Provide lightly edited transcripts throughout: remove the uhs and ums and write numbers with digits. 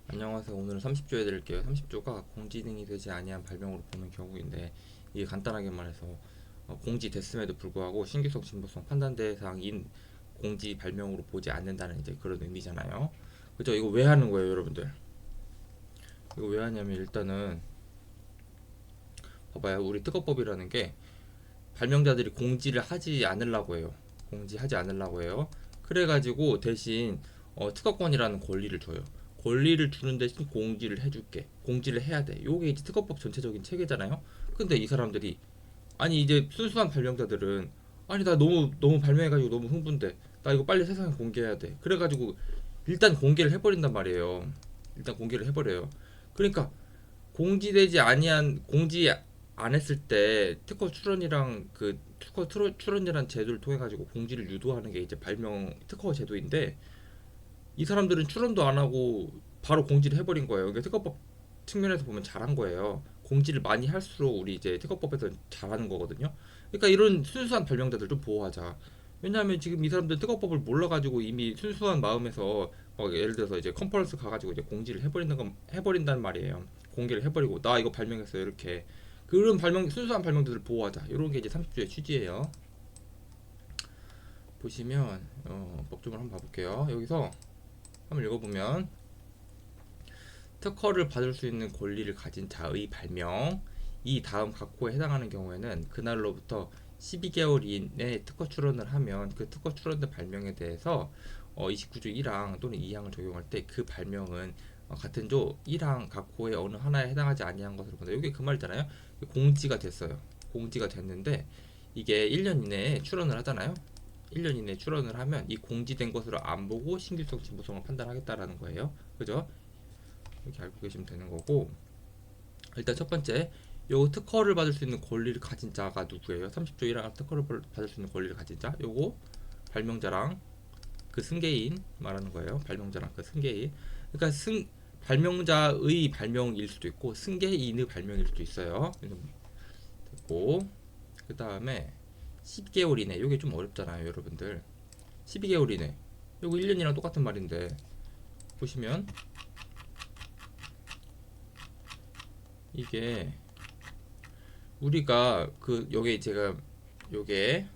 안녕하세요. 오늘은 30조 해드릴게요. 30조가 공지등이 되지 아니한 발명으로 보는 경우인데, 이게 간단하게 말해서 공지됐음에도 불구하고 신규성 진보성 판단 대상인 공지 발명으로 보지 않는다는 이제 그런 의미잖아요. 그죠? 이거 왜 하는 거예요, 여러분들? 이거 왜 하냐면 일단은 봐봐요. 우리 특허법이라는 게 발명자들이 공지를 하지 않으려고 해요. 공지하지 않으려고 해요. 그래가지고 대신 특허권이라는 권리를 줘요. 권리를 주는 대신 공지를 해줄게. 공지를 해야 돼. 요게 이제 특허법 전체적인 체계잖아요. 근데 이 사람들이 아니 이제 순수한 발명자들은 아니 나 너무 발명해가지고 너무 흥분돼. 나 이거 빨리 세상에 공개해야 돼. 그래가지고 일단 공개를 해버린단 말이에요. 일단 공개를 해버려요. 그러니까 공지되지 아니한 공지 안 했을 때 특허 출원이랑 그 출원이라는 제도를 통해 가지고 공지를 유도하는 게 이제 발명 특허 제도인데 이 사람들은 출원도 안 하고 바로 공지를 해버린 거예요. 그러니까 특허법 측면에서 보면 잘한 거예요. 공지를 많이 할수록 우리 이제 특허법에서 잘하는 거거든요. 그러니까 이런 순수한 발명자들 좀 보호하자. 왜냐하면 지금 이 사람들 특허법을 몰라가지고 이미 순수한 마음에서 예를 들어서 이제 컨퍼런스 가가지고 이제 공지를 해버린다는 말이에요. 공개를 해버리고 나 이거 발명했어요 이렇게 그런 발명 순수한 발명들을 보호하자. 이런 게 이제 30조의 취지예요. 보시면 법조문을 한번 봐볼게요. 여기서 한번 읽어보면 특허를 받을 수 있는 권리를 가진 자의 발명 이 다음 각호에 해당하는 경우에는 그날로부터 12개월 이내에 특허 출원을 하면 그 특허 출원된 발명에 대해서 29조 1항 또는 2항을 적용할 때 그 발명은 같은 조 1항 각호의 어느 하나에 해당하지 아니한 것으로 본다. 이게 그 말이잖아요. 공지가 됐어요. 공지가 됐는데 이게 1년 이내에 출원을 하잖아요. 1년 이내에 출원을 하면 이 공지된 것으로 안 보고 신규성 진보성을 판단하겠다라는 거예요. 그죠? 이렇게 알고 계시면 되는 거고 일단 첫 번째 요 특허를 받을 수 있는 권리를 가진 자가 누구예요? 30조 1항 특허를 받을 수 있는 권리를 가진 자 요거 발명자랑 그 승계인 말하는 거예요. 발명자랑 그 승계인 그러니까 발명자의 발명일 수도 있고 승계인의 발명일 수도 있어요. 됐고 그 다음에 10개월 이내 요게 좀 어렵잖아요 여러분들. 12개월 이내 요거 1년이랑 똑같은 말인데 보시면 이게 우리가 그 요게 제가 요게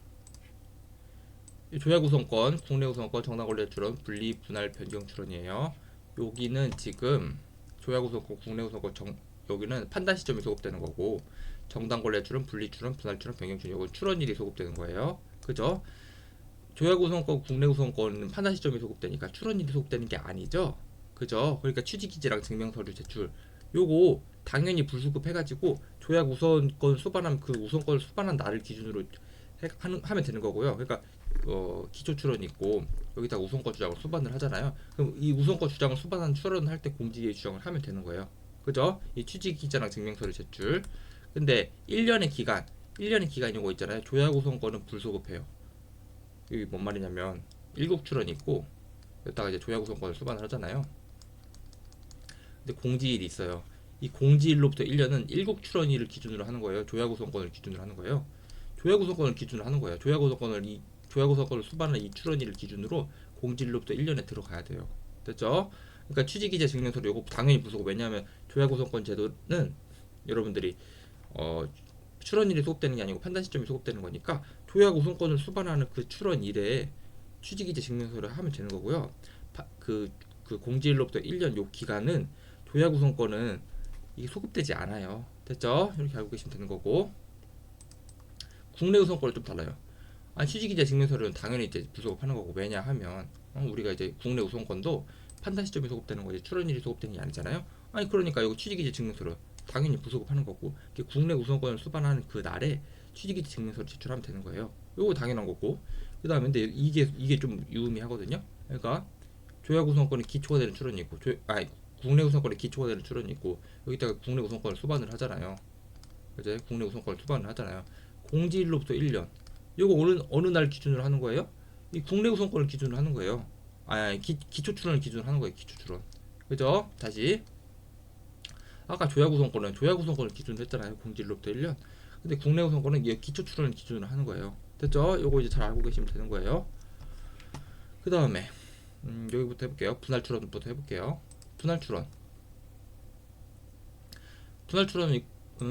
조약 구성권, 국내 구성권, 정당 권리 출원, 분리 분할 변경 출원이에요. 여기는 지금 조약 구성권, 국내 구성권 여기는 판단 시점이 소급되는 거고 정당 권리 출원, 분리 출원, 분할 출원, 변경 출원 이건 출원일이 소급되는 거예요. 그죠? 조약 구성권, 국내 구성권은 판단 시점이 소급되니까 출원일이 소급되는 게 아니죠. 그죠? 그러니까 취직기지랑 증명서류 제출 요거 당연히 불수급 해가지고 조약 우선권 수반하면 그 우선권을 수반한 날을 기준으로 하면 되는 거고요. 그러니까 기초 출원이 있고 여기다 우선권 주장을 수반을 하잖아요. 그럼 이 우선권 주장을 수반한 출원을 할 때 공지의 주장을 하면 되는 거예요. 그죠? 이 취직 기자랑 증명서류 제출. 근데 1년의 기간 이거 있잖아요. 조약 우선권은 불소급해요. 이게 뭔 말이냐면 일국 출원이 있고 여기다가 이제 조약 우선권을 수반을 하잖아요. 근데 공지일이 있어요. 이 공지일로부터 1년은 일국 출원일을 기준으로 하는 거예요. 조약 우선권을 기준으로 하는 거예요. 조약 우선권을 기준으로 하는 거예요. 조약 우선권을 수반하는 이 출원일을 기준으로 공지일로부터 1년에 들어가야 돼요. 됐죠? 그러니까 취직기재 증명서류 이거 당연히 부수고 왜냐하면 조약 우선권 제도는 여러분들이 어, 출원일이 소급되는 게 아니고 판단 시점이 소급되는 거니까 조약 우선권을 수반하는 그 출원일에 취직이재 증명서를 하면 되는 거고요. 그 공지일로부터 1년 요 기간은 조약 우선권은 이게 소급되지 않아요. 됐죠? 이렇게 알고 계시면 되는 거고 국내 우선권은 좀 달라요. 취직이재 증명서류는 당연히 이제 불소급하는 거고 왜냐하면 우리가 이제 국내 우선권도 판단 시점이 소급되는 거지 출원일이 소급되는 게 아니잖아요. 그러니까 이거 취직이재 증명서류 당연히 부소급하는 거고 국내 우선권을 수반하는 그 날에 취직이재 증명서를 제출하면 되는 거예요. 이거 당연한 거고 그 다음에 근데 이게 좀 유의미하거든요. 그러니까 조약 우선권이 기초가 되는 출원이 있고 국내 우선권이 기초가 되는 출원이 있고 여기다가 국내 우선권을 수반을 하잖아요. 이제 국내 우선권을 수반을 하잖아요. 공지일로부터 1년 이거 어느 날 기준으로 하는 거예요? 이 국내 우선권을 기준으로 하는 거예요. 기초 출원을 기준으로 하는 거예요. 기초 출원. 그죠? 다시 아까 조약 우선권을 기준으로 했잖아요. 공지일로부터 1년. 근데 국내 우선권은 기초 출원을 기준으로 하는 거예요. 됐죠? 이거 이제 잘 알고 계시면 되는 거예요. 그 다음에 여기부터 해볼게요. 분할 출원부터 해볼게요. 분할 출원. 분할 출원은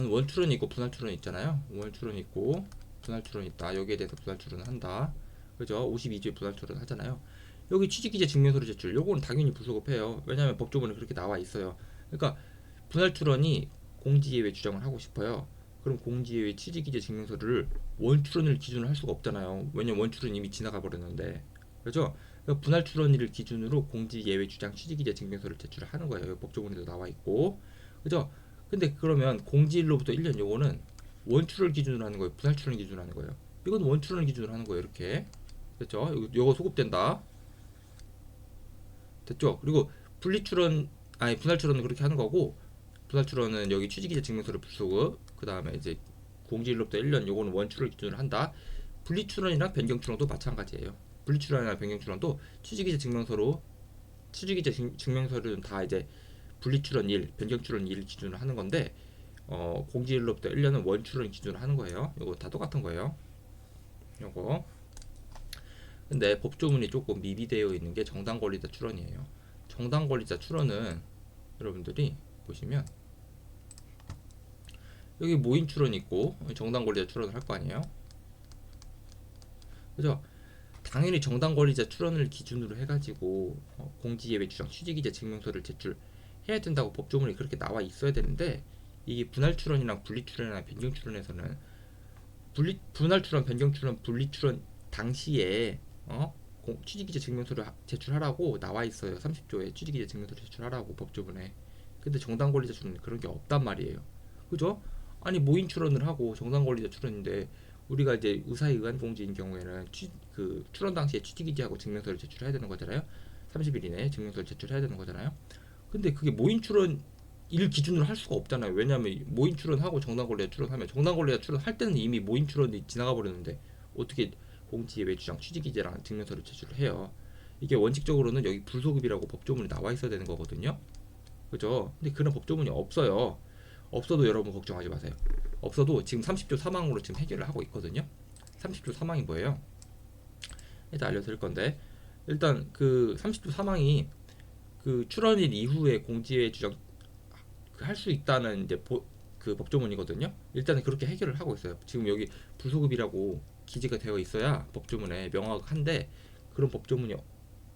원 출원이 있고 분할 출원이 있잖아요. 원 출원이 있고 분할 출원이 있다. 여기에 대해서 분할 출원을 한다. 그죠? 52조에 분할 출원을 하잖아요. 여기 취직기재 증명서류 제출. 요거는 당연히 불소급해요. 왜냐하면 법조문에 그렇게 나와 있어요. 그러니까 분할 출원이 공지예외 주장을 하고 싶어요. 그럼 공지예외 취직기재 증명서류를 원 출원을 기준으로 할 수가 없잖아요. 왜냐면 원 출원이 이미 지나가 버렸는데. 그죠? 그러니까 분할 출원일을 기준으로 공지예외 주장 취직기재 증명서를 제출하는 거예요. 법조문에도 나와 있고. 그죠? 근데 그러면 공지일로부터 1년 요거는 원출을 기준으로 하는 거예요. 분할 출을 기준으로 하는 거예요. 이건 원출을 기준으로 하는 거예요. 이렇게. 됐죠? 요거 소급된다. 됐죠? 그리고 분리출원 아니 분할출원은 그렇게 하는 거고 분할출원은 여기 취직기재 증명서를 불소급 그 다음에 이제 공지일로부터 1년 요거는 원출을 기준으로 한다. 분리출원이랑 변경출원도 마찬가지예요. 분리출원이나 변경출원도 취직기재 증명서로 취직기재 증명서는 다 이제 분리출원 1, 변경출원 1 기준으로 하는 건데 공지일로부터 1년은 원출원 기준으로 하는 거예요. 요거 다 똑같은 거예요. 요거. 근데 법조문이 조금 미비되어 있는 게 정당권리자 출원이에요. 정당권리자 출원은 여러분들이 보시면 여기 모인 출원이 있고 정당권리자 출원을 할 거 아니에요. 그죠? 당연히 정당권리자 출원을 기준으로 해가지고 공지예외 주장 취직이자 증명서를 제출해야 된다고 법조문이 그렇게 나와 있어야 되는데 이게 분할 출원이랑 분리 출원이나 변경 출원에서는 분할 출원, 변경 출원, 분리 출원 당시에 취직기재 증명서를 제출하라고 나와 있어요. 30조에 취직기재 증명서를 제출하라고 법조문에. 근데 정당권리자 출원은 그런 게 없단 말이에요. 그죠? 아니 모인 출원을 하고 정당권리자 출원인데 우리가 이제 의사에 의한 공지인 경우에는 그 출원 당시에 취직기재하고 증명서를 제출해야 되는 거잖아요. 30일 이내에 증명서를 제출해야 되는 거잖아요. 근데 그게 모인 출원 일 기준으로 할 수가 없잖아요. 왜냐하면 모인 출원하고 정당권리자 출원하면 정당권리자 출원할 때는 이미 모인 출원이 지나가 버렸는데 어떻게 공지예외 주장 취직기재랑 증명서를 제출을 해요. 이게 원칙적으로는 여기 불소급이라고 법조문이 나와 있어야 되는 거거든요. 그죠? 근데 그런 법조문이 없어요. 없어도 여러분 걱정하지 마세요. 없어도 지금 30조 3항으로 지금 해결을 하고 있거든요. 30조 3항이 뭐예요? 일단 알려드릴 건데 일단 그 30조 3항이 그 출원일 이후에 공지예외 주장 할 수 있다는 이제 그 법조문이거든요. 일단은 그렇게 해결을 하고 있어요. 지금 여기 불소급이라고 기재가 되어 있어야 법조문에 명확한데 그런 법조문이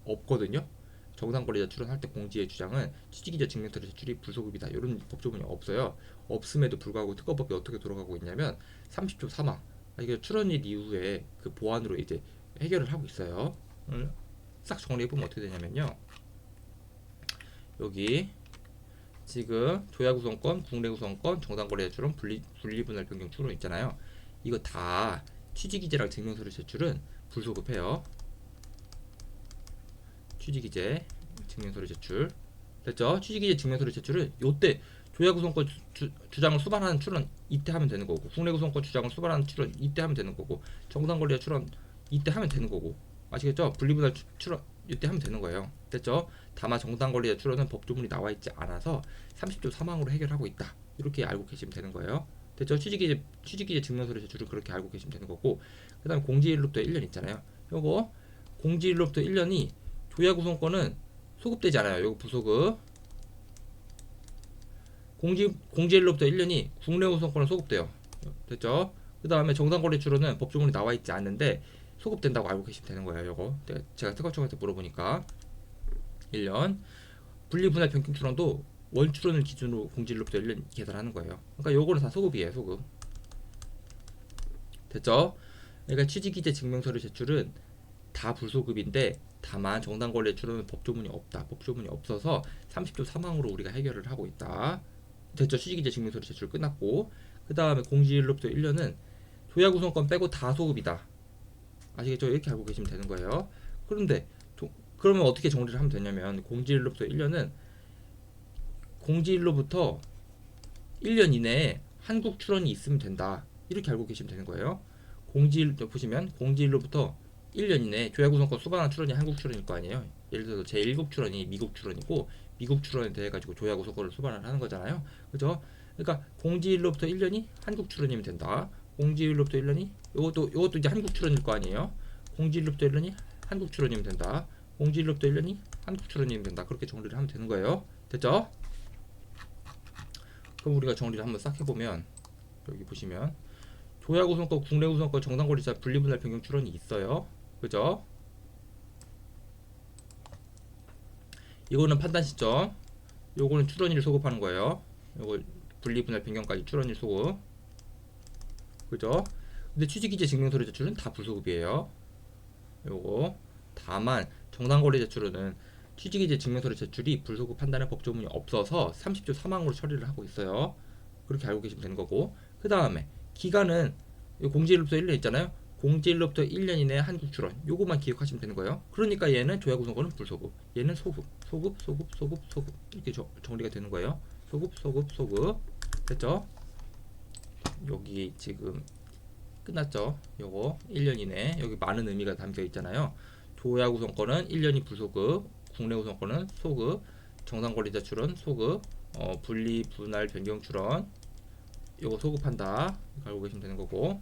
없거든요. 정당권리자 출원할 때 공지의 주장은 취직기재 증명서를 제출이 불소급이다. 이런 법조문이 없어요. 없음에도 불구하고 특허법이 어떻게 돌아가고 있냐면 30조 3항 이게 출원일 이후에 그 보완으로 이제 해결을 하고 있어요. 싹 정리해보면 어떻게 되냐면요. 여기 지금 조야구성권, 국내구성권, 정당거래자 출원, 분리분할 변경 출원 있잖아요. 이거 다 취직기재랑 증명서를 제출은 불소급해요. 취직기재 증명서를 제출 됐죠? 취직기재 증명서를 제출은 요때 조야구성권 주장을 수반하는 출원 이때 하면 되는 거고 국내구성권 주장을 수반하는 출원 이때 하면 되는 거고 정당거래자 출원 이때 하면 되는 거고 아시겠죠? 분리분할 출원 이때 하면 되는 거예요. 됐죠? 다만 정당권리자 출원은 법조문이 나와 있지 않아서 30조 3항으로 해결하고 있다. 이렇게 알고 계시면 되는 거예요. 됐죠? 취직기재 증명서를 제출을 그렇게 알고 계시면 되는 거고 그 다음에 공지일로부터 1년 있잖아요. 요거 공지일로부터 1년이 조야구성권은 소급되지 않아요. 요거 부소급. 공지일로부터 1년이 국내구성권은 소급돼요. 됐죠? 그 다음에 정당권리 출원은 법조문이 나와 있지 않는데 소급된다고 알고 계시면 되는 거예요. 요거 제가 특허청한테 물어보니까 1년 분리분할 변경 출원도 원출원을 기준으로 공지일로부터 1년 계산하는 거예요. 그러니까 요거는 다 소급이에요. 소급. 됐죠? 그러니까 취직기재 증명서를 제출은 다 불소급인데 다만 정당권리 출원은 법조문이 없다. 법조문이 없어서 30조 3항으로 우리가 해결을 하고 있다. 됐죠? 취직기재 증명서를 제출 끝났고 그 다음에 공지일로부터 1년은 조야구성권 빼고 다 소급이다. 아시겠죠? 이렇게 알고 계시면 되는 거예요. 그런데 그러면 어떻게 정리를 하면 되냐면 공지일로부터 1년은 공지일로부터 1년 이내에 한국 출원이 있으면 된다. 이렇게 알고 계시면 되는 거예요. 공지일 보시면 공지일로부터 1년 이내에 조야구성권 수반한 출원이 한국 출원일 거 아니에요. 예를 들어서 제1국 출원이 미국 출원이고 미국 출원에 대해 가지고 조야구성권을 수반을 하는 거잖아요. 그죠? 그러니까 공지일로부터 1년이 한국 출원이면 된다. 공지일로부터 1년이 요것도 이제 한국 출원일 거 아니에요. 공지일로부터 1년이 한국 출원이면 된다. 공지일로부터 1년이 한국 출원이면 된다. 그렇게 정리를 하면 되는 거예요. 됐죠? 그럼 우리가 정리를 한번 싹 해보면 여기 보시면 조약 우선권, 국내 우선권, 정당 권리자 분리분할 변경 출원이 있어요. 그죠? 이거는 판단 시점. 요거는 출원일 소급하는 거예요. 요거 분리분할 변경까지 출원일 소급. 그죠? 근데 취직기재 증명서류 제출은 다 불소급이에요. 요거 다만 정당거래 제출은 취직이재 증명서류 제출이 불소급 판단의 법조문이 없어서 30조 3항으로 처리를 하고 있어요. 그렇게 알고 계시면 되는 거고, 그 다음에 기간은 공지일로부터 1년 있잖아요. 공지일로부터 1년 이내에 한국 출원 요거만 기억하시면 되는 거예요. 그러니까 얘는 조약구성권은 불소급, 얘는 소급, 소급, 소급, 소급, 소급 이렇게 정리가 되는 거예요. 소급, 소급, 소급. 됐죠? 여기 지금 끝났죠. 요거 1년 이내 여기 많은 의미가 담겨 있잖아요. 조약 우선권은 1년이 불소급, 국내 우선권은 소급, 정당 권리자 출원 소급, 분리 분할 변경 출원 요거 소급한다. 알고 계시면 되는 거고.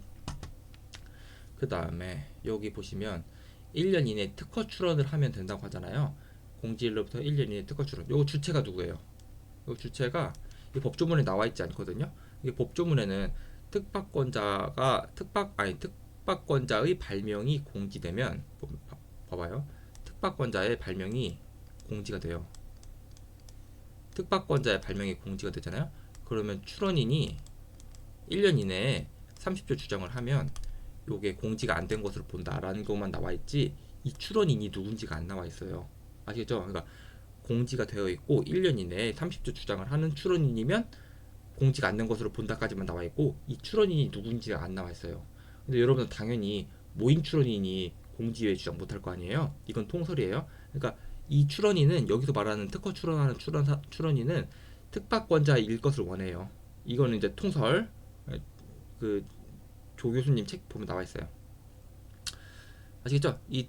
그 다음에 여기 보시면 1년 이내 특허 출원을 하면 된다고 하잖아요. 공지일로부터 1년 이내 특허 출원. 요거 주체가 누구예요? 요 주체가 이 법조문에 나와 있지 않거든요. 이 법조문에는 특박권자의 발명이 공지되면 봐봐요. 특박권자의 발명이 공지가 돼요. 특박권자의 발명이 공지가 되잖아요. 그러면 출원인이 1년 이내에 30조 주장을 하면 요게 공지가 안 된 것으로 본다라는 것만 나와 있지 이 출원인이 누군지가 안 나와 있어요. 아시겠죠? 그러니까 공지가 되어 있고 1년 이내에 30조 주장을 하는 출원인이면 공지가 안 된 것으로 본다까지만 나와 있고 이 출원인이 누군지가 안 나와 있어요. 근데 여러분은 당연히 모임 출원인이 공지 외에 주장 못할 거 아니에요. 이건 통설이에요. 그러니까 이 출원인은 여기서 말하는 특허 출원하는 출원인은 특박권자일 것을 원해요. 이거는 이제 통설 그 조 교수님 책 보면 나와 있어요. 아시겠죠? 이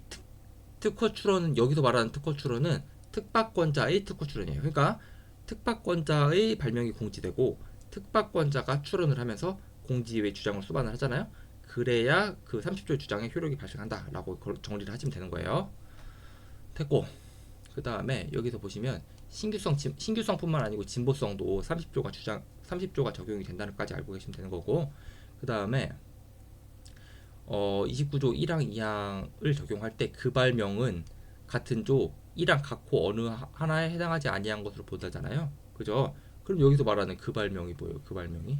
특허 출원은 여기서 말하는 특허 출원은 특박권자의 특허 출원이에요. 그러니까 특박권자의 발명이 공지되고 특박권자가 출원을 하면서 공지 외 주장을 수반을 하잖아요. 그래야 그 30조의 주장의 효력이 발생한다라고 정리를 하시면 되는 거예요. 됐고, 그 다음에 여기서 보시면 신규성뿐만 아니고 진보성도 30조가 적용이 된다는 것까지 알고 계시면 되는 거고, 그 다음에 29조 1항 2항을 적용할 때 그 발명은 같은 조 1항 각호 어느 하나에 해당하지 아니한 것으로 본다잖아요. 그죠? 그럼 여기서 말하는 그 발명이 뭐예요? 그 발명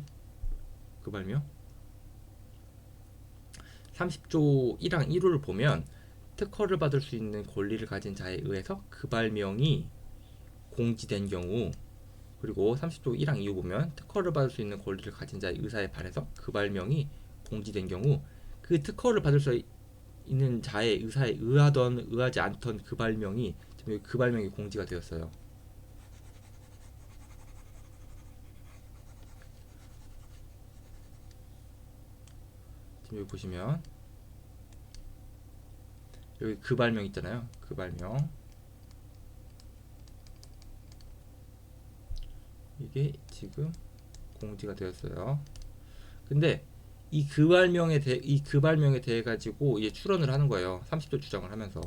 30조 1항 1호를 보면 특허를 받을 수 있는 권리를 가진 자에 의해서 그 발명이 공지된 경우, 그리고 30조 1항 2호 보면 특허를 받을 수 있는 권리를 가진 자의 의사에 반해서 그 발명이 공지된 경우 그 특허를 받을 수 있는 자의 의사에 의하던 의하지 않던 그 발명이 지금 그 발명이 공지가 되었어요. 지금 여기 보시면 여기 그 발명 있잖아요. 그 발명 이게 지금 공지가 되었어요. 근데 이 그 발명에 대해 가지고 이제 출원을 하는 거예요. 30조 주장을 하면서.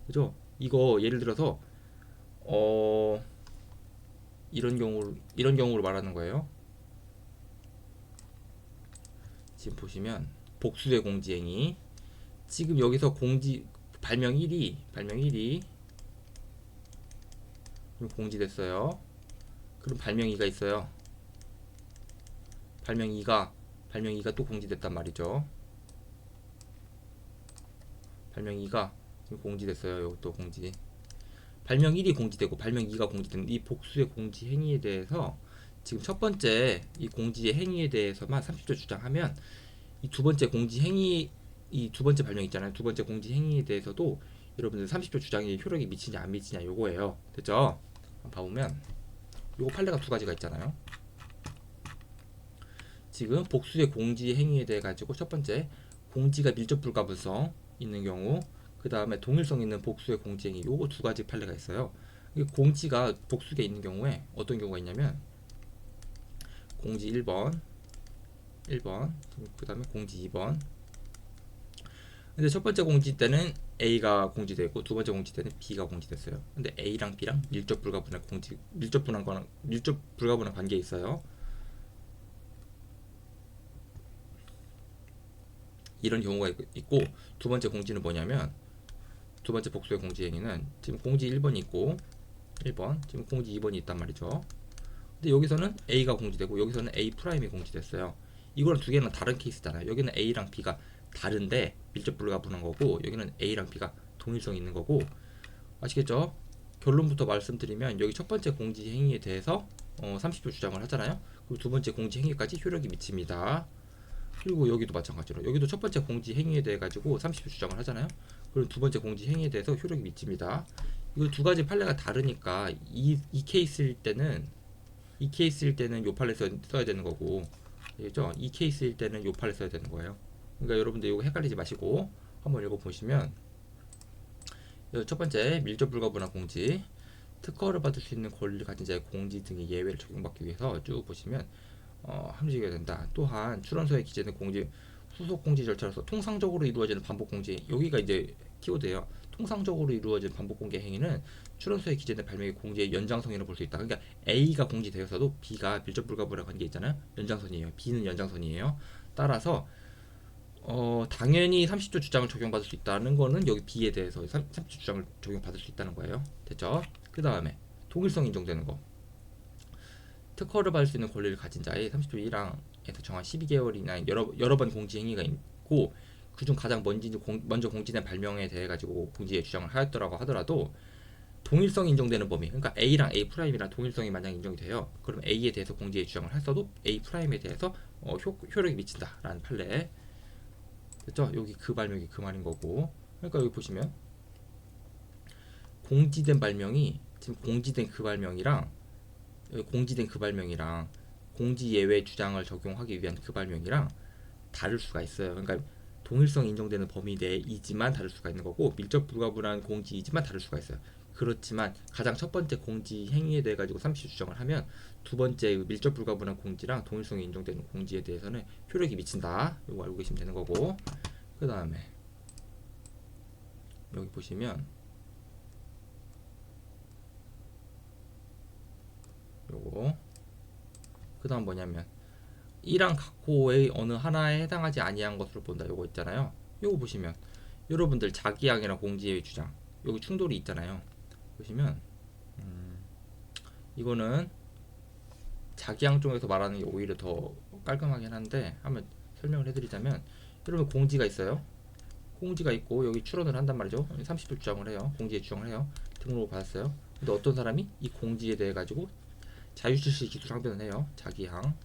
그죠? 이거 예를 들어서 이런 경우로 말하는 거예요. 지금 보시면 복수의 공지행위. 지금 여기서 발명 1이 공지됐어요. 그럼 발명 2가 있어요. 발명 2가 또 공지됐단 말이죠. 발명 2가 공지됐어요. 이것도 공지. 발명 1이 공지되고 발명 2가 공지된 이 복수의 공지 행위에 대해서 지금 첫 번째 이 공지의 행위에 대해서만 30조 주장하면 이 두 번째 공지 행위, 이 두 번째 발명 있잖아요. 두 번째 공지 행위에 대해서도 여러분들 30조 주장이 효력이 미치냐 안 미치냐 요거예요. 됐죠? 봐보면 요거 판례가 두 가지가 있잖아요. 지금 복수의 공지 행위에 대해 가지고 첫 번째 공지가 밀접 불가분성 있는 경우, 그 다음에 동일성 있는 복수의 공지 행위 요거 두 가지 판례가 있어요. 공지가 복수에 있는 경우에 어떤 경우가 있냐면 공지 1번 그 다음에 공지 2번. 근데 첫 번째 공지 때는 A가 공지되고 두 번째 공지되는 B가 공지됐어요. 근데 A랑 B랑 밀접 불가분한 관계에 있어요. 이런 경우가 있고, 두 번째 공지는 뭐냐면, 두 번째 복수의 공지 행위는 지금 공지 1번이 있고 1번, 지금 공지 2번이 있단 말이죠. 근데 여기서는 A가 공지되고 여기서는 A 프라임이 공지됐어요. 이거랑 두 개는 다른 케이스잖아요. 여기는 A랑 B가 다른데 밀접 불가분한 거고, 여기는 A랑 B가 동일성이 있는 거고. 아시겠죠? 결론부터 말씀드리면, 여기 첫 번째 공지 행위에 대해서 30초 주장을 하잖아요. 그리고 두 번째 공지 행위까지 효력이 미칩니다. 그리고 여기도 마찬가지로 여기도 첫 번째 공지 행위에 대해 가지고 30초 주장을 하잖아요. 그리고 두 번째 공지 행위에 대해서 효력이 미칩니다. 이거 두 가지 판례가 다르니까 이 케이스일 때는 요 판례 써야 되는 거고, 알겠죠? 이 케이스일 때는 요 판례 써야 되는 거예요. 그러니까 여러분들 이거 헷갈리지 마시고 한번 읽어보시면, 첫 번째 밀접 불가분한 공지, 특허를 받을 수 있는 권리를 가진 자의 공지 등의 예외를 적용받기 위해서 쭉 보시면 함유되게 된다. 또한 출원서에 기재된 공지 후속 공지 절차로서 통상적으로 이루어지는 반복 공지, 여기가 이제 키워드예요. 통상적으로 이루어지는 반복 공개 행위는 출원서에 기재된 발명의 공지의 연장선이라고 볼 수 있다. 그러니까 A가 공지되어서도 B가 밀접 불가분한 관계 있잖아요. 연장선이에요. B는 연장선이에요. 따라서 당연히 30조 주장을 적용받을 수 있다는 거는 여기 B에 대해서 30조 주장을 적용받을 수 있다는 거예요. 됐죠? 그 다음에 동일성 인정되는 거. 특허를 받을 수 있는 권리를 가진 자의 30조 1항에서 정한 12개월이나 여러 번 공지 행위가 있고, 그중 가장 먼저 공지된 발명에 대해 가지고 공지에 주장을 하였더라고 하더라도 동일성이 인정되는 범위, 그러니까 A랑 A 프라임이랑 동일성이 만약 인정이 돼요. 그럼 A에 대해서 공지에 주장을 했어도 A 프라임에 대해서 효력이 미친다라는 판례. 됐죠? 여기 그 발명이 그 말인 거고. 그러니까 여기 보시면 공지된 발명이 지금 공지된 그 발명이랑 공지 예외 주장을 적용하기 위한 그 발명이랑 다를 수가 있어요. 그러니까 동일성 인정되는 범위 내이지만 다를 수가 있는 거고, 밀접 불가분한 공지이지만 다를 수가 있어요. 그렇지만 가장 첫 번째 공지 행위에 대해 가지고 30 주장을 하면 두 번째 밀접 불가분한 공지랑 동일성이 인정되는 공지에 대해서는 효력이 미친다. 이거 알고 계시면 되는 거고. 그 다음에 여기 보시면 요거, 그 다음 뭐냐면 1항 각호의 어느 하나에 해당하지 아니한 것으로 본다. 요거 있잖아요. 요거 보시면 여러분들 자기항이랑 공지의 주장 여기 충돌이 있잖아요. 보시면 이거는 자기항 쪽에서 말하는 게 오히려 더 깔끔하긴 한데 한번 설명을 해드리자면, 여러분 공지가 있어요. 공지가 있고 여기 출원을 한단 말이죠. 30일 주장을 해요. 공지에 주장을 해요. 등록을 받았어요. 근데 어떤 사람이 이 공지에 대해 가지고 자유실시 기술 항변을 해요. 자기항.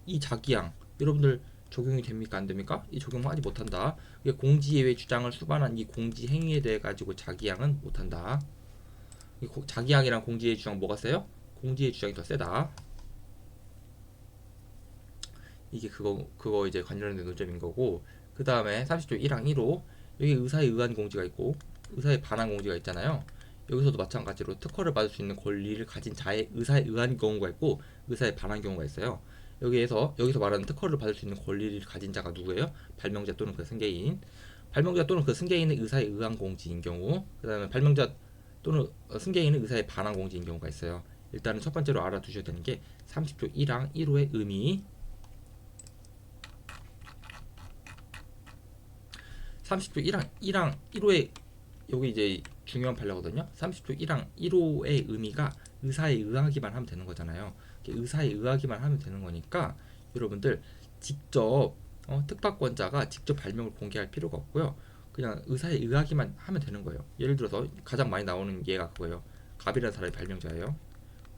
이 자기항 여러분들 적용이 됩니까 안 됩니까? 이 적용하지 못한다. 공지 예외 주장을 수반한 이 공지 행위에 대해 가지고 자기항은 못한다. 자기항이랑 공지의 주장 뭐가 세요? 공지의 주장이 더 세다. 이게 그거 이제 관련된 논점인 거고. 그 다음에 30조 1항 1호, 여기 의사에 의한 공지가 있고 의사에 반한 공지가 있잖아요. 여기서도 마찬가지로 특허를 받을 수 있는 권리를 가진 자의 의사에 의한 경우가 있고 의사에 반한 경우가 있어요. 여기서 말하는 특허를 받을 수 있는 권리를 가진 자가 누구예요? 발명자 또는 그 승계인. 발명자 또는 그 승계인의 의사에 의한 공지인 경우, 그 다음에 발명자 또는 승계인의 의사에 반한 공지인 경우가 있어요. 일단은 첫 번째로 알아두셔야 되는 게 30조 1항 1호의 의미. 30조 1항 1호의 여기 이제 중요한 판례거든요. 30조 1항 1호의 의미가 의사에 의하기만 하면 되는 거잖아요. 의사에 의하기만 하면 되는 거니까 여러분들 직접 특파권자가 직접 발명을 공개할 필요가 없고요. 그냥 의사에 의하기만 하면 되는 거예요. 예를 들어서 가장 많이 나오는 예가 그거예요. 갑이라는 사람이 발명자예요.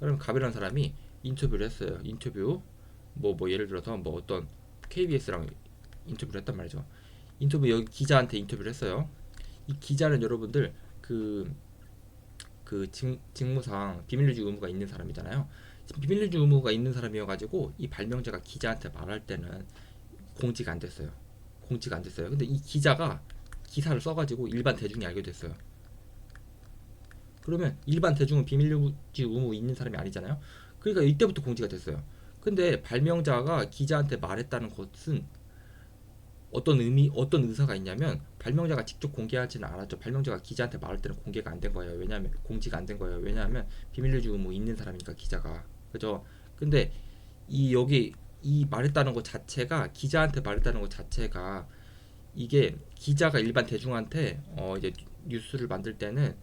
그럼 갑이라는 사람이 인터뷰를 했어요. 인터뷰 뭐 예를 들어서 뭐 어떤 KBS랑 인터뷰를 했단 말이죠. 인터뷰 여기 기자한테 인터뷰를 했어요. 이 기자는 여러분들 직무상 비밀유지 의무가 있는 사람이잖아요. 비밀유지 의무가 있는 사람이어가지고 이 발명자가 기자한테 말할 때는 공지가 안 됐어요. 근데 이 기자가 기사를 써가지고 일반 대중이 알게 됐어요. 그러면 일반 대중은 비밀유지 의무 있는 사람이 아니잖아요. 그러니까 이때부터 공지가 됐어요. 근데 발명자가 기자한테 말했다는 것은 어떤 의사가 있냐면 발명자가 직접 공개하지는 않았죠. 발명자가 기자한테 말할 때는 공개가 안 된 거예요. 왜냐하면 공지가 안 된 거예요. 왜냐하면 비밀유지 의무 있는 사람이니까 기자가. 그죠? 근데 이 여기 이 말했다는 것 자체가 기자한테 말했다는 것 자체가 이게 기자가 일반 대중한테 이제 뉴스를 만들 때는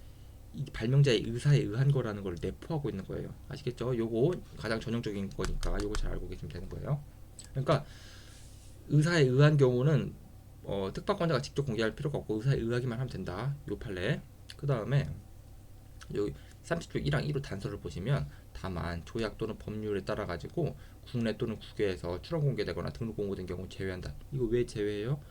이 발명자의 의사에 의한 거라는 걸 내포하고 있는 거예요. 아시겠죠? 요거 가장 전형적인 거니까 요거 잘 알고 계시면 되는 거예요. 그러니까 의사에 의한 경우는 특파권자가 직접 공개할 필요가 없고 의사에 의하기만 하면 된다. 요 판례. 그 다음에 여기 30조 1항 1호 단서를 보시면 다만 조약 또는 법률에 따라 가지고 국내 또는 국외에서 출원 공개되거나 등록 공고된 경우 제외한다. 이거 왜 제외해요?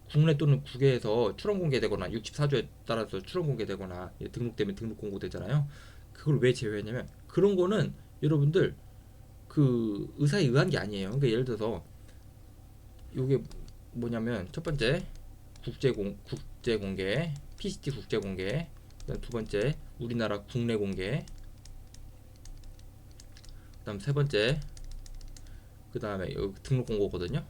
국내 또는 국외에서 출원 공개되거나 64조에 따라서 출원 공개되거나 등록되면 등록 공고되잖아요. 그걸 왜 제외했냐면 그런 거는 여러분들 그 의사에 의한 게 아니에요. 그러니까 예를 들어서 이게 뭐냐면 첫 번째 국제 공개, PCT 국제 공개, 그다음 두 번째 우리나라 국내 공개, 그다음 세 번째 그다음에 여기 등록 공고거든요.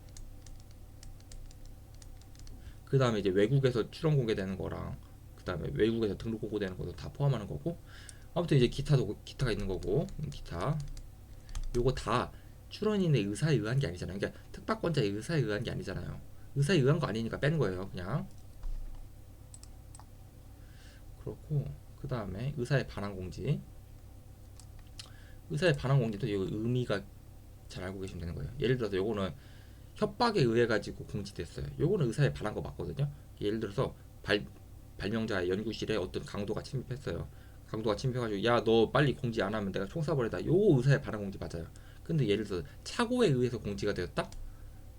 그 다음에 이제 외국에서 출원 공개되는 거랑 그 다음에 외국에서 등록 공고되는 것도 다 포함하는 거고 아무튼 이제 기타가 있는 거고 기타 요거 다 출원인의 의사에 의한 게 아니잖아요. 그러니까 특파권자의 의사에 의한 게 아니잖아요. 의사에 의한 거 아니니까 빼는 거예요. 그냥 그렇고 그 다음에 의사의 반환 공지 의사의 반환 공지도 이 의미가 잘 알고 계시면 되는 거예요. 예를 들어서 요거는 협박에 의해 가지고 공지됐어요. 요거는 의사에 반한 거 맞거든요. 예를 들어서 발명자의 연구실에 어떤 강도가 침입했어요. 강도가 침입해가지고 야 너 빨리 공지 안 하면 내가 총 쏴버리다. 요거 의사에 반한 공지 맞아요. 근데 예를 들어서 착오에 의해서 공지가 되었다?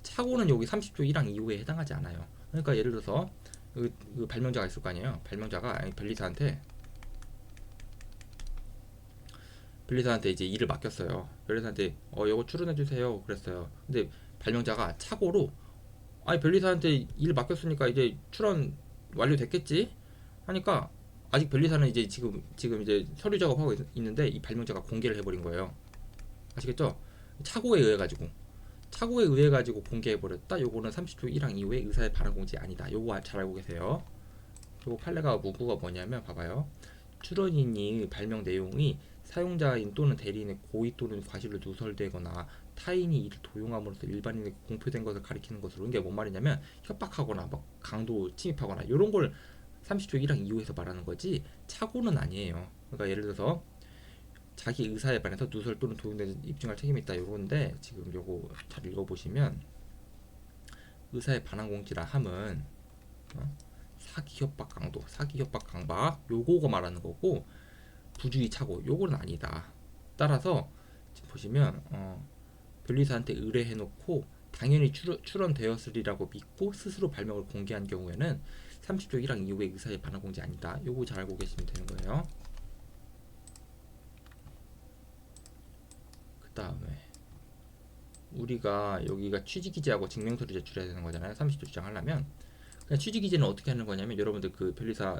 착오는 여기 30조 1항 이후에 해당하지 않아요. 그러니까 예를 들어서 그 발명자가 있을 거 아니에요. 발명자가 변리사한테 이제 일을 맡겼어요. 변리사한테 요거 출연해 주세요. 그랬어요. 근데 발명자가 착오로 아니 변리사한테 일 맡겼으니까 이제 출원 완료됐겠지 하니까 아직 변리사는 이제 지금 이제 서류 작업하고 있는데 이 발명자가 공개를 해버린 거예요. 아시겠죠? 착오에 의해 가지고 공개해 버렸다. 요거는 30조 1항 이후에 의사의 반환 공지 아니다. 요거 잘 알고 계세요. 요거 판례가 문구가 뭐냐면 봐봐요. 출원인이 발명 내용이 사용자인 또는 대리인의 고의 또는 과실로 누설되거나 타인이 이를 도용함으로써 일반인에게 공표된 것을 가리키는 것으로 이게 뭔 말이냐면 협박하거나 막 강도 침입하거나 이런 걸 30조 1항 이후에서 말하는 거지 착오는 아니에요. 그러니까 예를 들어서 자기 의사에 반해서 누설 또는 도용된 입증할 책임이 있다 요건데 지금 요거 잘 읽어보시면 의사의 반환 공지라 함은 사기 협박 강도 사기 협박 강박 요거가 말하는 거고 부주의 착오 요거는 아니다. 따라서 지금 보시면 변리사한테 의뢰해놓고 당연히 출원되었으리라고 믿고 스스로 발명을 공개한 경우에는 30조 1항 이후에 의사의 반환 공지 아니다. 요거 잘 알고 계시면 되는 거예요. 그 다음에 우리가 여기가 취지기재하고 증명서를 제출해야 되는 거잖아요. 30조 주장하려면 그냥 취지기재는 어떻게 하는 거냐면 여러분들 그 변리사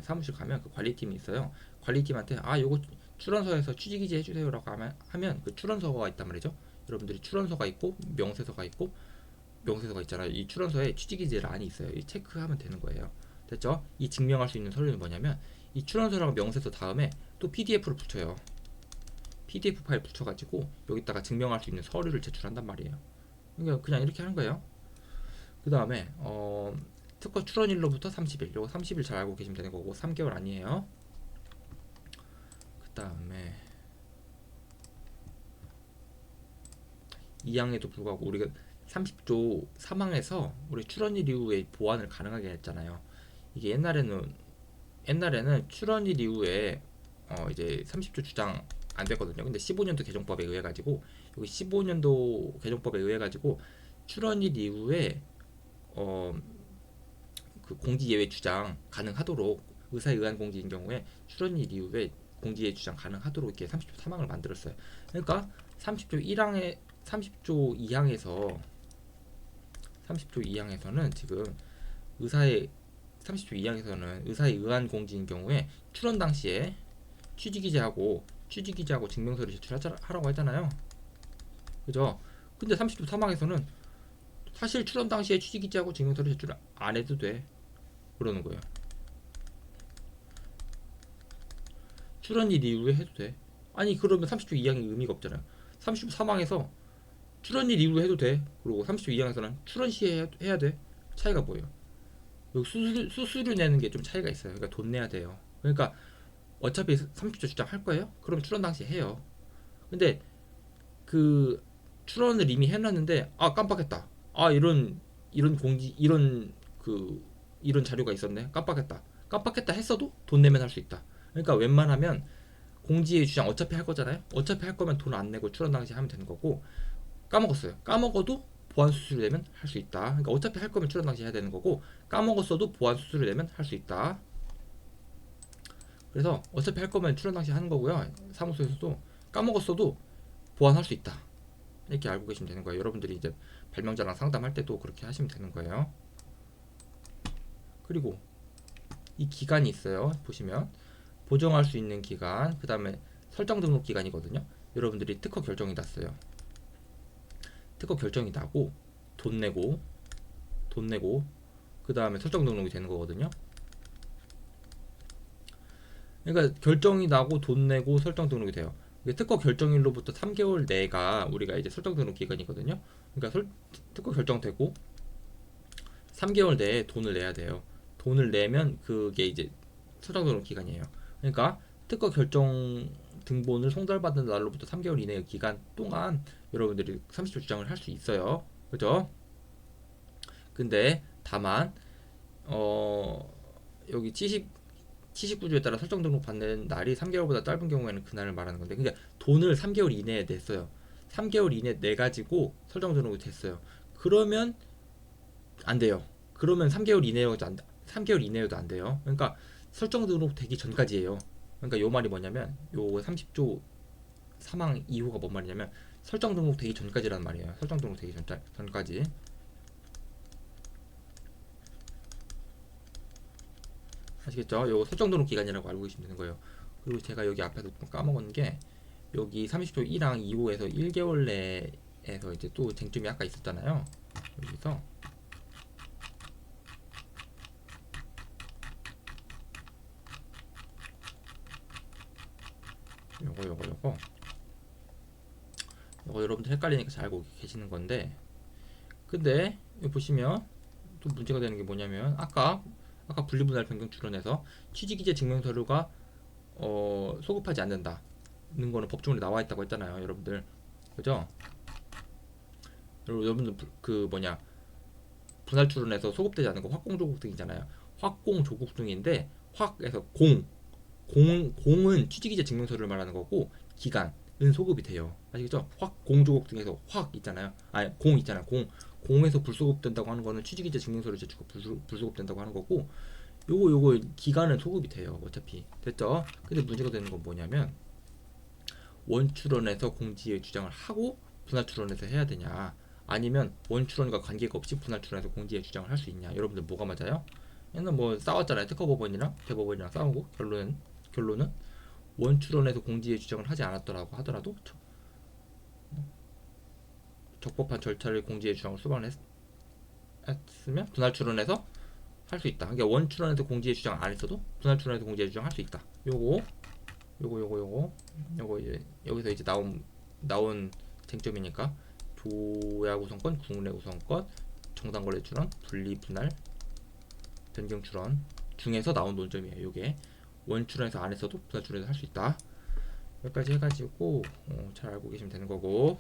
사무실 가면 그 관리팀이 있어요. 관리팀한테 요거 출원서에서 취지기재 해주세요라고 하면 그 출원서가 있단 말이죠. 여러분들이 출원서가 있고 명세서가 있잖아요. 이 출원서에 취지기재란이 있어요. 이 체크하면 되는 거예요. 됐죠? 이 증명할 수 있는 서류는 뭐냐면 이 출원서랑 명세서 다음에 또 PDF를 붙여요. PDF 파일 붙여가지고 여기다가 증명할 수 있는 서류를 제출한단 말이에요. 그러니까 그냥 이렇게 하는 거예요. 그 다음에 특허 출원일로부터 30일 요거 30일 잘 알고 계시면 되는 거고 3개월 아니에요. 그 다음에 2항에도 불구하고 우리가 30조 3항에서 우리 출원일 이후에 보완을 가능하게 했잖아요. 이게 옛날에는 출원일 이후에 이제 30조 주장 안 됐거든요. 근데 15년도 개정법에 의해 가지고 여기 15년도 개정법에 의해 가지고 출원일 이후에 그 공지 예외 주장 가능하도록 의사에 의한 공지인 경우에 출원일 이후에 공지 예외 주장 가능하도록 이렇게 30조 3항을 만들었어요. 그러니까 30조 2항에서는 지금 의사의 30조 2항에서는 의사에 의한 공지인 경우에 출원 당시에 취지기재하고 증명서를 제출하라고 했잖아요. 그죠? 근데 30조 3항에서는 사실 출원 당시에 취직기재하고 증명서류 제출 안 해도 돼. 그러는 거예요. 출원일 이후에 해도 돼. 아니 그러면 30조 이항이 의미가 없잖아요. 30조 3항에서 출원일 이후에 해도 돼. 그리고 30조 2항에서는 출원 시에 해야 돼. 차이가 뭐예요? 여기 수수료 내는 게 좀 차이가 있어요. 그러니까 돈 내야 돼요. 그러니까 어차피 30조 주장할 거예요? 그럼 출원 당시 해요. 근데 그 출원을 이미 해놨는데 아 깜빡했다. 아 이런 공지 이런 자료가 있었네. 깜빡했다. 깜빡했다 했어도 돈 내면 할 수 있다. 그러니까 웬만하면 공지의 주장 어차피 할 거잖아요. 어차피 할 거면 돈 안 내고 출원 당시 하면 되는 거고 까먹었어요. 까먹어도 보안 수수료 내면 할 수 있다. 그러니까 어차피 할 거면 출원 당시 해야 되는 거고 까먹었어도 보안 수수료 내면 할 수 있다. 그래서 어차피 할 거면 출원 당시 하는 거고요. 사무소에서도 까먹었어도 보완할 수 있다. 이렇게 알고 계시면 되는 거예요. 여러분들이 이제 발명자랑 상담할 때도 그렇게 하시면 되는 거예요. 그리고 이 기간이 있어요. 보시면 보정할 수 있는 기간, 그 다음에 설정 등록 기간이거든요. 여러분들이 특허 결정이 났어요. 특허 결정이 나고 돈 내고 그 다음에 설정 등록이 되는 거거든요. 그러니까 결정이 나고 돈 내고 설정 등록이 돼요. 특허 결정일로부터 3개월 내가 우리가 이제 설정 등록 기간이거든요. 그러니까 특허 결정되고 3개월 내에 돈을 내야 돼요. 돈을 내면 그게 이제 설정 등록 기간이에요. 그러니까 특허 결정 등본을 송달받은 날로부터 3개월 이내의 기간 동안 여러분들이 30조 주장을 할 수 있어요. 그죠? 근데 다만 여기 79조에 따라 설정 등록 받는 날이 3개월보다 짧은 경우에는 그날을 말하는 건데, 그러니까 돈을 3개월 이내에 냈어요. 3개월 이내 내 가지고 설정 등록이 됐어요. 그러면 안 돼요. 그러면 3개월 이내여도 안 돼요. 그러니까 설정 등록 되기 전까지예요. 그러니까 요 말이 뭐냐면 요 30조 3항 2호가 뭔 말이냐면 설정 등록 되기 전까지라는 말이에요. 설정 등록 되기 전까지. 아시겠죠? 요거 설정 등록 기간이라고 알고 계시면 되는 거예요. 그리고 제가 여기 앞에서 까먹은 게 여기 30조 1항 2호에서 1개월 내에서 이제 또 쟁점이 아까 있었잖아요. 여기서 요거 여러분들 헷갈리니까 잘 알고 계시는 건데, 근데 여기 보시면 또 문제가 되는 게 뭐냐면 아까 분리분할 변경 출원해서 취직이재 증명서류가 소급하지 않는다는 거는 법조문에 나와 있다고 했잖아요, 여러분들. 그죠? 여러분들 그 뭐냐 분할 출원해서 소급되지 않는 거 확공조국 등이잖아요. 확공조국 등인데 확에서 공은 취직이재 증명서류를 말하는 거고 기간은 소급이 돼요. 아시겠죠? 확공조국 등에서 확 있잖아요. 아니 공 있잖아요. 공에서 불소급된다고 하는 거는 취직이재 증명서류 제출가 불소급된다고 하는 거고, 요거 기간은 소급이 돼요. 어차피 됐죠? 근데 문제가 되는 건 뭐냐면 원출원에서 공지의 주장을 하고 분할 출원에서 해야 되냐, 아니면 원출원과 관계가 없이 분할 출원에서 공지의 주장을 할 수 있냐. 여러분들 뭐가 맞아요? 옛날 뭐 싸웠잖아요. 특허법원이랑 대법원이랑 싸우고 결론은 원출원에서 공지의 주장을 하지 않았더라고 하더라도 적법한 절차를 공지의 주장을 수반했으면 분할 출원에서 할 수 있다. 그러니까 원출원에서 공지의 주장 안 했어도 분할 출원에서 공지의 주장 할 수 있다. 요거 이제 여기서 이제 나온 쟁점이니까 조야구성권, 국내구성권, 정당거래 출원, 분리 분할 변경 출원 중에서 나온 논점이에요. 요게 원출원에서 안 했어도 분할 출원에서 할 수 있다. 여기까지 해가지고 잘 알고 계시면 되는 거고.